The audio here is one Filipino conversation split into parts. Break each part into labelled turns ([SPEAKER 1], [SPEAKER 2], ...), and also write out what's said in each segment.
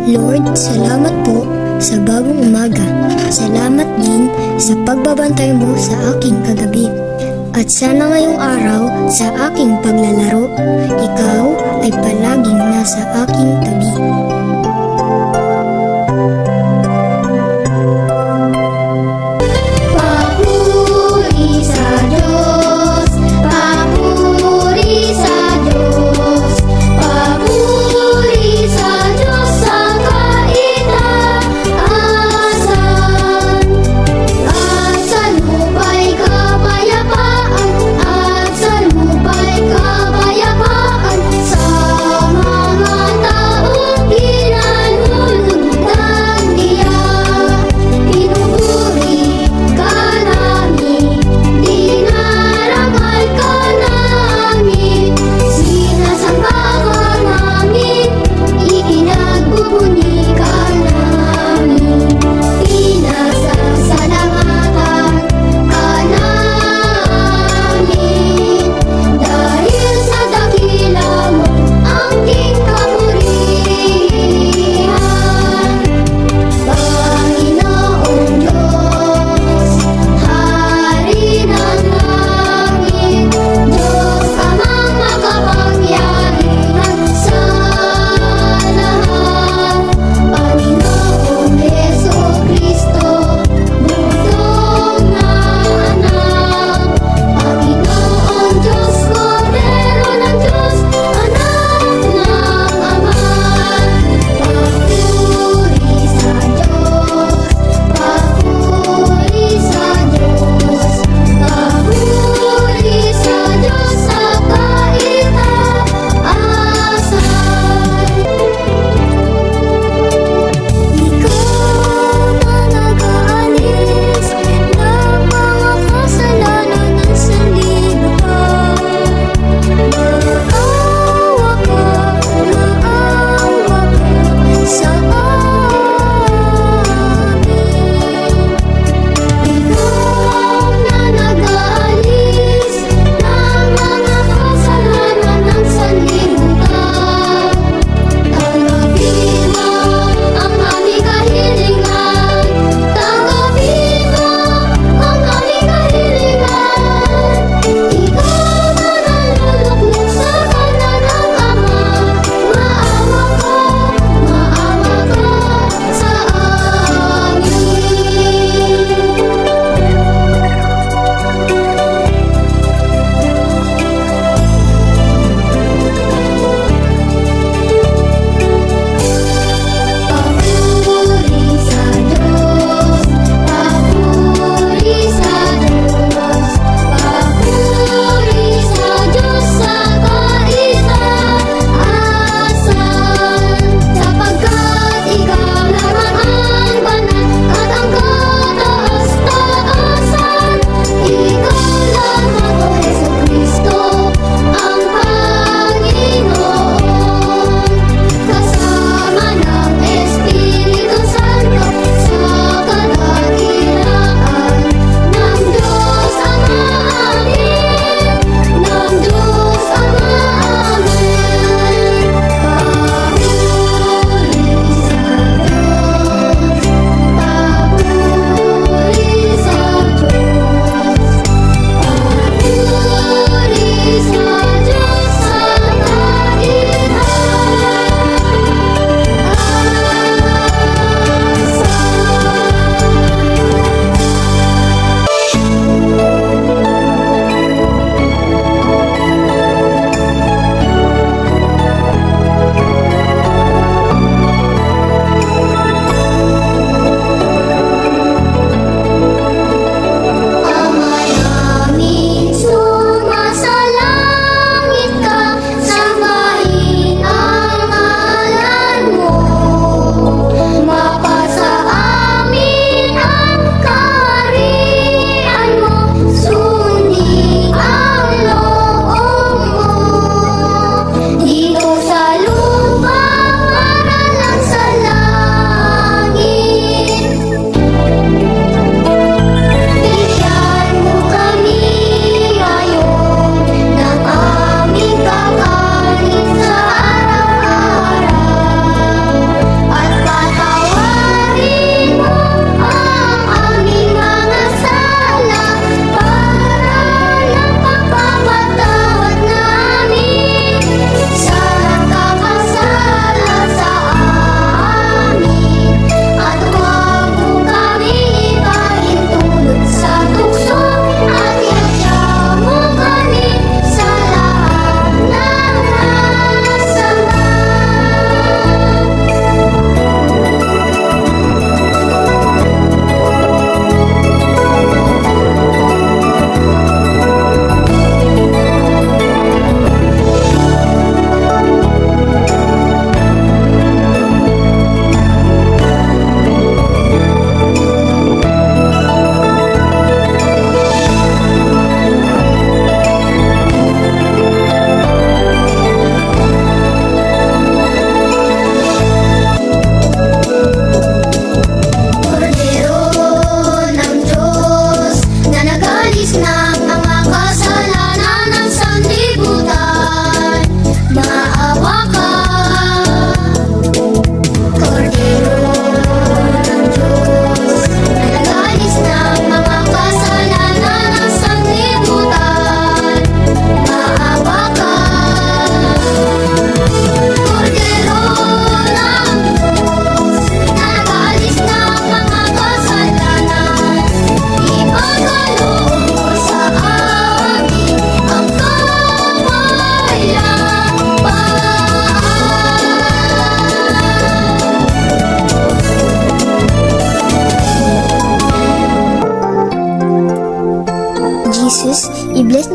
[SPEAKER 1] Lord, salamat po sa bagong umaga. Salamat din sa pagbabantay mo sa aking kagabi. At sana ngayong araw sa aking paglalaro, ikaw ay palaging nasa aking tabi.
[SPEAKER 2] Papuri sa Diyos, papuri sa Diyos, papuri sa Diyos sa kaitaasan. At sa lupa'y kapayapaan, at sa lupa'y kapayapaan sa mga taong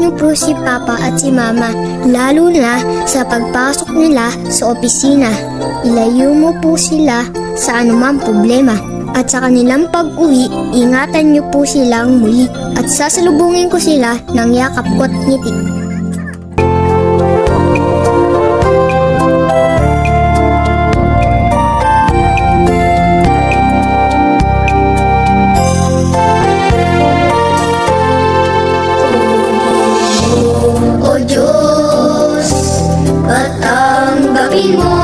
[SPEAKER 1] niyo po si Papa at si Mama, lalo na sa pagpasok nila sa opisina. Ilayo mo po sila sa anumang problema. At sa kanilang pag-uwi, ingatan niyo po silang muli at sasalubungin ko sila ng yakap ko't ngiti.
[SPEAKER 2] O Diyos, patanggapin mo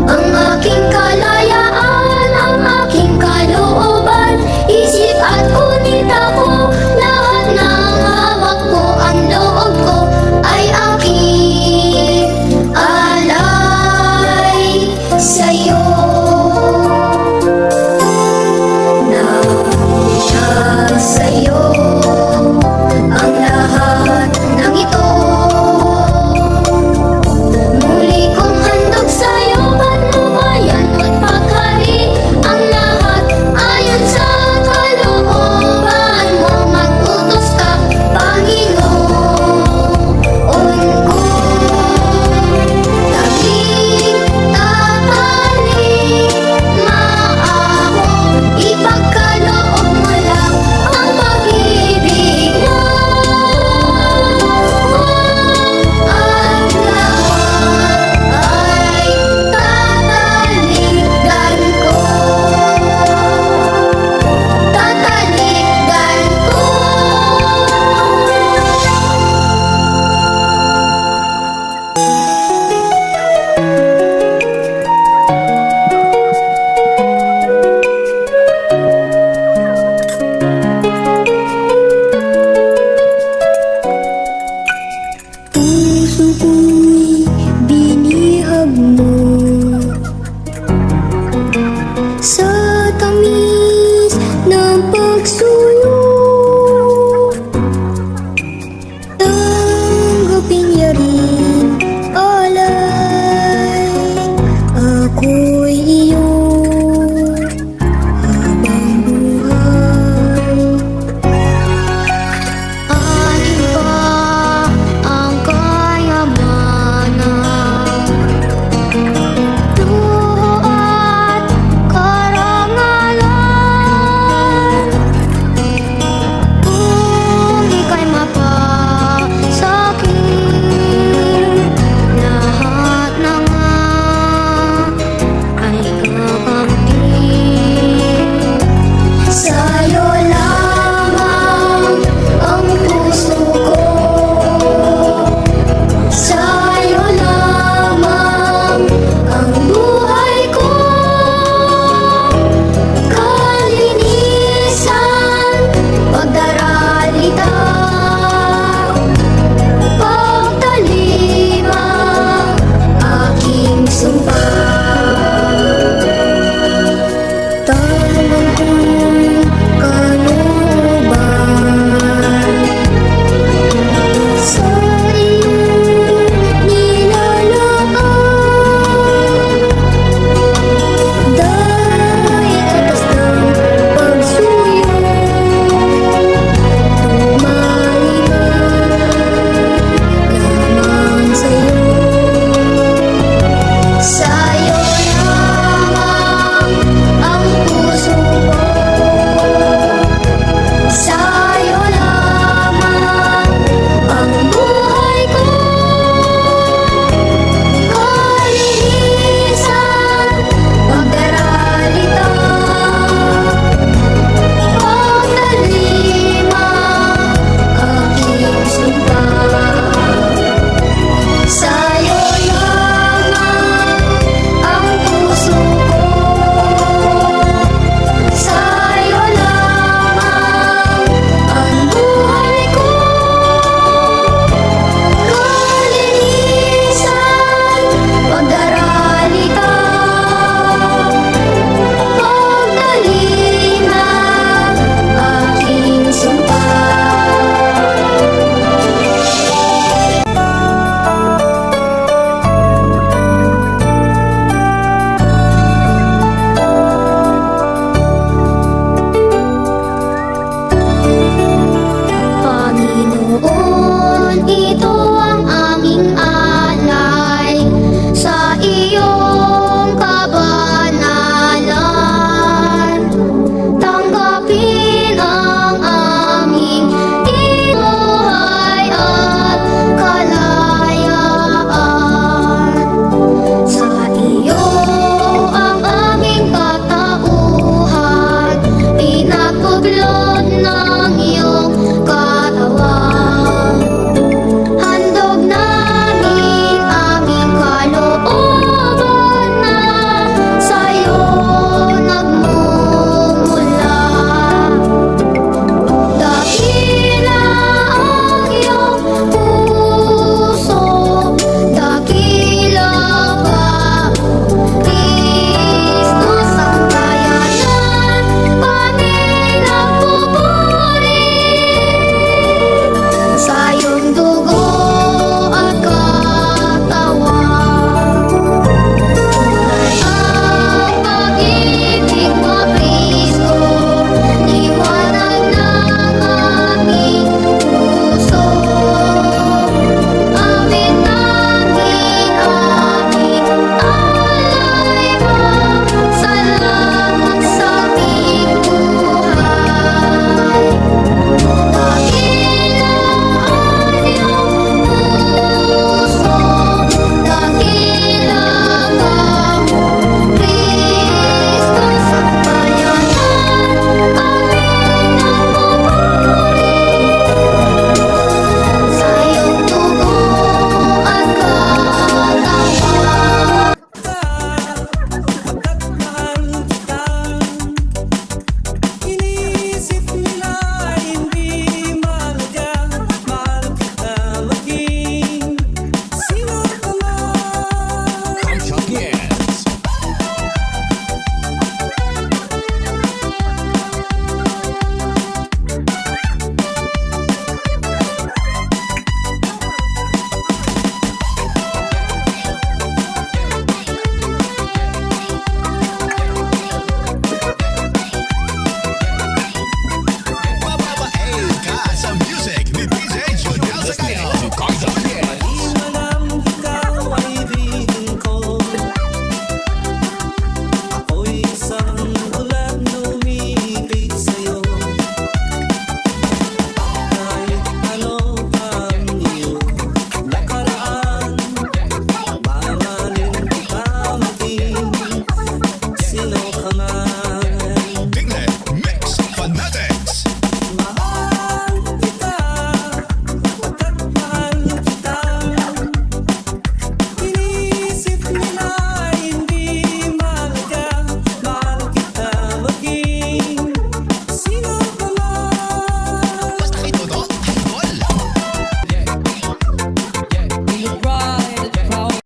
[SPEAKER 2] ang aking kalayaan, ang aking kalooban, isip at kunita ko, lahat ng hawak ko, ang loob ko ay aking alay sa'yo. Nasa sa'yo ang lahat ng ito. Muli kong handog sa'yo patnubayan at paghari, ang lahat ayon sa kalooban mo. Mag-utos ka, Panginoon ko. Tagig, tatalik, maaho, ipagkaloob mo lang ang pag-ibig mo. Ang lahat ay tataligan ko. Tataligan ko.
[SPEAKER 1] Puso ko'y binihag mo sa tamis ng pagsuyo. Tanggapin niya rin alay, ako'y iyo habang buhay.
[SPEAKER 2] Anin ba ang kayamanan, luho at karangalan, kung ika'y mapasakit, lahat na nga ay kakamtin. Sa'yo lamang ang puso ko, sa'yo lamang ang buhay ko. Kalinisan, pagdaralita, pagtalima, aking sumpa.